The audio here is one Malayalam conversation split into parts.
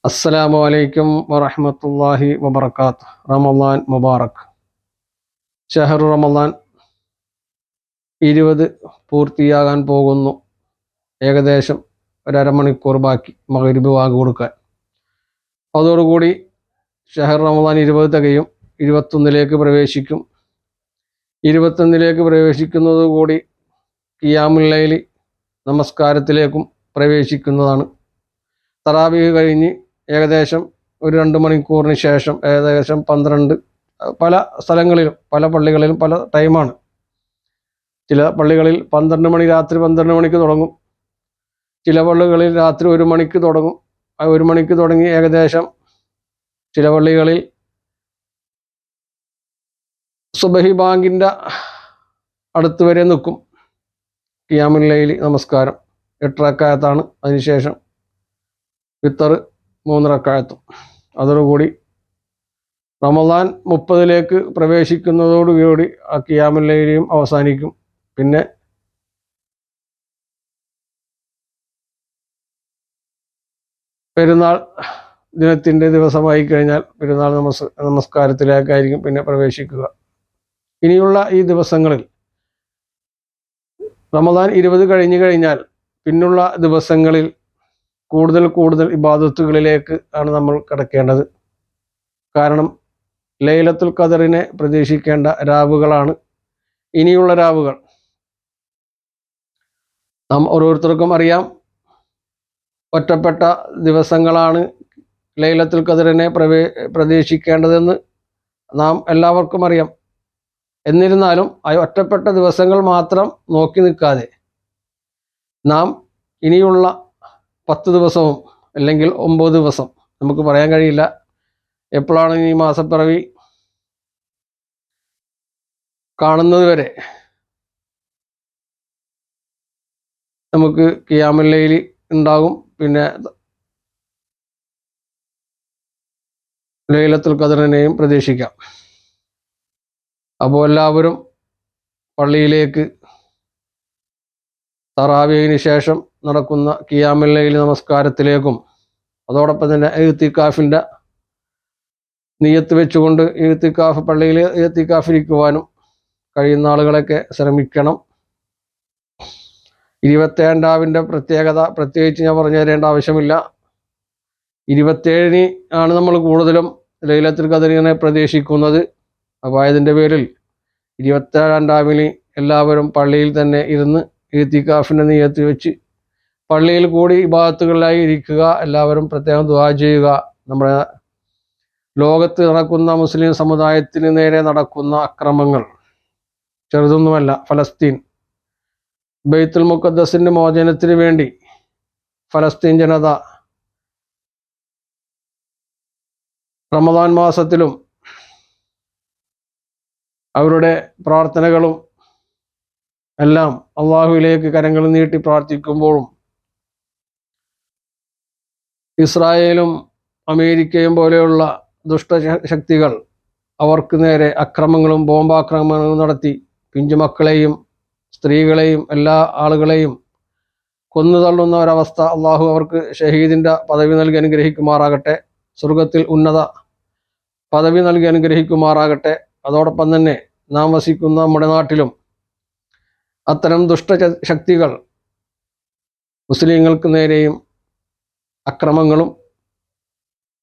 അസ്സലാമു അലൈക്കും വറഹ്മത്തുള്ളാഹി വബറകാത്ത്. റമളാൻ മുബാറക്. ഷഹറു റമളാൻ 20 പൂർത്തിയാകാൻ പോകുന്നു. ഏകദേശം ഒരമണിക്കൂർ ബാക്കി മഗ്‌രിബ് വാങ്ക് കൊടുക്കാൻ. അതോടുകൂടി ഷഹർ റമളാൻ 20 തികയും. 21ലേക്ക് പ്രവേശിക്കും. 21ലേക്ക് പ്രവേശിക്കുന്നതോടുകൂടി ഖിയാമുൽ ലൈൽ നമസ്കാരത്തിലേക്കും പ്രവേശിക്കുന്നതാണ്. തറാവീഹ് കഴിഞ്ഞ് ഏകദേശം ഒരു 2 മണിക്കൂറിന് ശേഷം ഏകദേശം 12, പല സ്ഥലങ്ങളിലും പല പള്ളികളിലും പല ടൈമാണ്. ചില പള്ളികളിൽ 12 മണി, രാത്രി 12 മണിക്ക് തുടങ്ങും. ചില പള്ളികളിൽ രാത്രി 1 മണിക്ക് തുടങ്ങും. 1 മണിക്ക് തുടങ്ങി ഏകദേശം ചില പള്ളികളിൽ സുബഹി ബാങ്കിൻ്റെ അടുത്ത് വരെ നിൽക്കും. ഖിയാമുൽ ലൈൽ നമസ്കാരം 8 റക്അത്താണ്. അതിനുശേഷം വിത്തർ 3 റക്അത്തും. അതോടുകൂടി റമളാൻ 30ലേക്ക് പ്രവേശിക്കുന്നതോടുകൂടി ആ ഖിയാമുൽ ലൈലും അവസാനിക്കും. പിന്നെ പെരുന്നാൾ ദിനത്തിൻ്റെ ദിവസമായി കഴിഞ്ഞാൽ പെരുന്നാൾ നമസ്കാരത്തിലേക്കായിരിക്കും പിന്നെ പ്രവേശിക്കുക. ഇനിയുള്ള ഈ ദിവസങ്ങളിൽ റമളാൻ 20 കഴിഞ്ഞു കഴിഞ്ഞാൽ പിന്നുള്ള ദിവസങ്ങളിൽ കൂടുതൽ ഇബാദത്തുകളിലേക്ക് ആണ് നമ്മൾ കടക്കേണ്ടത്. കാരണം ലൈലത്തുൽ ഖദറിനെ പ്രതീക്ഷിക്കേണ്ട രാവുകളാണ് ഇനിയുള്ള രാവുകൾ. നാം ഓരോരുത്തർക്കും അറിയാം, ഒറ്റപ്പെട്ട ദിവസങ്ങളാണ് ലൈലത്തുൽ ഖദറിനെ പ്രതീക്ഷിക്കേണ്ടതെന്ന് നാം എല്ലാവർക്കും അറിയാം. എന്നിരുന്നാലും ആ ഒറ്റപ്പെട്ട ദിവസങ്ങൾ മാത്രം നോക്കി നിൽക്കാതെ നാം ഇനിയുള്ള 10 ദിവസവും അല്ലെങ്കിൽ 9 ദിവസം, നമുക്ക് പറയാൻ കഴിയില്ല എപ്പോഴാണ് ഈ മാസപ്പിറവി കാണുന്നത് വരെ നമുക്ക് ഖിയാമുൽ ലൈൽ ഉണ്ടാകും. പിന്നെ ലൈലത്തുൽ ഖദറിനെയും പ്രതീക്ഷിക്കാം. അപ്പോൾ എല്ലാവരും പള്ളിയിലേക്ക് തറാവീഹിന് ശേഷം നടക്കുന്ന ഖിയാമുൽ ലൈൽ നമസ്കാരത്തിലേക്കും അതോടൊപ്പം തന്നെ ഇഅ്തികാഫിൻ്റെ നിയ്യത്ത് വെച്ചുകൊണ്ട് പള്ളിയിൽ ഇഅ്തികാഫിരിക്കുവാനും കഴിയുന്ന ആളുകളൊക്കെ ശ്രമിക്കണം. 27 രാവിൻ്റെ പ്രത്യേകത പ്രത്യേകിച്ച് ഞാൻ പറഞ്ഞു തരേണ്ട ആവശ്യമില്ല. 27 ആണ് നമ്മൾ കൂടുതലും ലൈലത്തുൽ ഖദറിനെ പ്രതീക്ഷിക്കുന്നത്. അപ്പോൾ അതിൻ്റെ പേരിൽ 27 രാവിലെ എല്ലാവരും പള്ളിയിൽ തന്നെ ഇരുന്ന് ഇഅ്തികാഫിൻ്റെ നിയ്യത്ത് വെച്ച് പള്ളിയിൽ കൂടി ഇബാദത്തുകളിലായി ഇരിക്കുക. എല്ലാവരും പ്രത്യേകം ദുആ ചെയ്യുക. നമ്മുടെ ലോകത്ത് നടക്കുന്ന മുസ്ലിം സമുദായത്തിന് നേരെ നടക്കുന്ന അക്രമങ്ങൾ ചെറുതൊന്നുമല്ല. ഫലസ്തീൻ, ബൈത്തുൽ മുഖദ്ദസിൻ്റെ മോചനത്തിന് വേണ്ടി ഫലസ്തീൻ ജനത റമളാൻ മാസത്തിലും അവരുടെ പ്രാർത്ഥനകളും എല്ലാം അള്ളാഹുവിലേക്ക് കരങ്ങൾ നീട്ടി പ്രാർത്ഥിക്കുമ്പോഴും ഇസ്രായേലും അമേരിക്കയും പോലെയുള്ള ദുഷ്ടശക്തികൾ അവർക്ക് നേരെ അക്രമങ്ങളും ബോംബാക്രമണങ്ങളും നടത്തി പിഞ്ചുമക്കളെയും സ്ത്രീകളെയും എല്ലാ ആളുകളെയും കൊന്നുതള്ളുന്ന ഒരവസ്ഥ അള്ളാഹു അവർക്ക് ഷഹീദിൻ്റെ പദവി നൽകി അനുഗ്രഹിക്കുമാറാകട്ടെ. സ്വർഗത്തിൽ ഉന്നത പദവി നൽകി അനുഗ്രഹിക്കുമാറാകട്ടെ. അതോടൊപ്പം തന്നെ നാം വസിക്കുന്ന നമ്മുടെ നാട്ടിലും അത്തരം ദുഷ്ടശക്തികൾ മുസ്ലിങ്ങൾക്ക് നേരെയും അക്രമങ്ങളും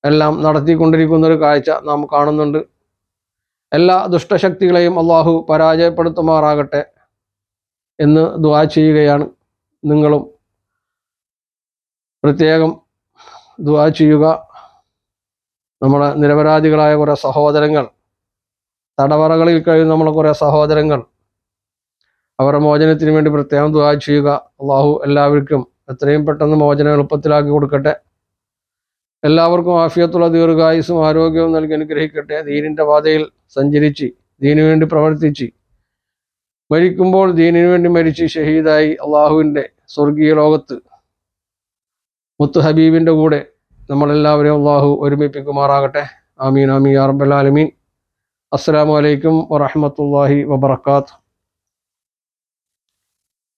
എല്ലാം നടത്തിക്കൊണ്ടിരിക്കുന്ന ഒരു കാഴ്ച നാം കാണുന്നുണ്ട്. എല്ലാ ദുഷ്ടശക്തികളെയും അള്ളാഹു പരാജയപ്പെടുത്തുമാറാകട്ടെ എന്ന് ദുആ ചെയ്യുകയാണ്. നിങ്ങളും പ്രത്യേകം ദുആ ചെയ്യുക. നമ്മുടെ നിരപരാധികളായ കുറേ സഹോദരങ്ങൾ, തടവറകളിൽ കഴിയുന്ന നമ്മളെ കുറേ സഹോദരങ്ങൾ, അവരുടെ മോചനത്തിന് വേണ്ടി പ്രത്യേകം ദുആ ചെയ്യുക. അള്ളാഹു എല്ലാവർക്കും എത്രയും പെട്ടെന്ന് മോചനം എളുപ്പത്തിലാക്കി കൊടുക്കട്ടെ. എല്ലാവർക്കും ആഫിയത്തുള്ള ദീർഘായുസ്സും ആരോഗ്യവും നൽകി അനുഗ്രഹിക്കട്ടെ. ദീനിൻ്റെ പാതയിൽ സഞ്ചരിച്ച് ദീനു വേണ്ടി പ്രവർത്തിച്ച് മരിക്കുമ്പോൾ ദീനിനു വേണ്ടി മരിച്ച് ഷഹീദായി അള്ളാഹുവിൻ്റെ സ്വർഗീയ ലോകത്ത് മുത്തു ഹബീബിൻ്റെ കൂടെ നമ്മളെല്ലാവരെയും അള്ളാഹു ഒരുമിപ്പിക്കുമാറാകട്ടെ. ആമീൻ ആമീൻ യാ റബ്ബൽ ആലമീൻ. അസ്സലാമു അലൈക്കും വറഹ്മത്തുള്ളാഹി വബറകാതുഹു.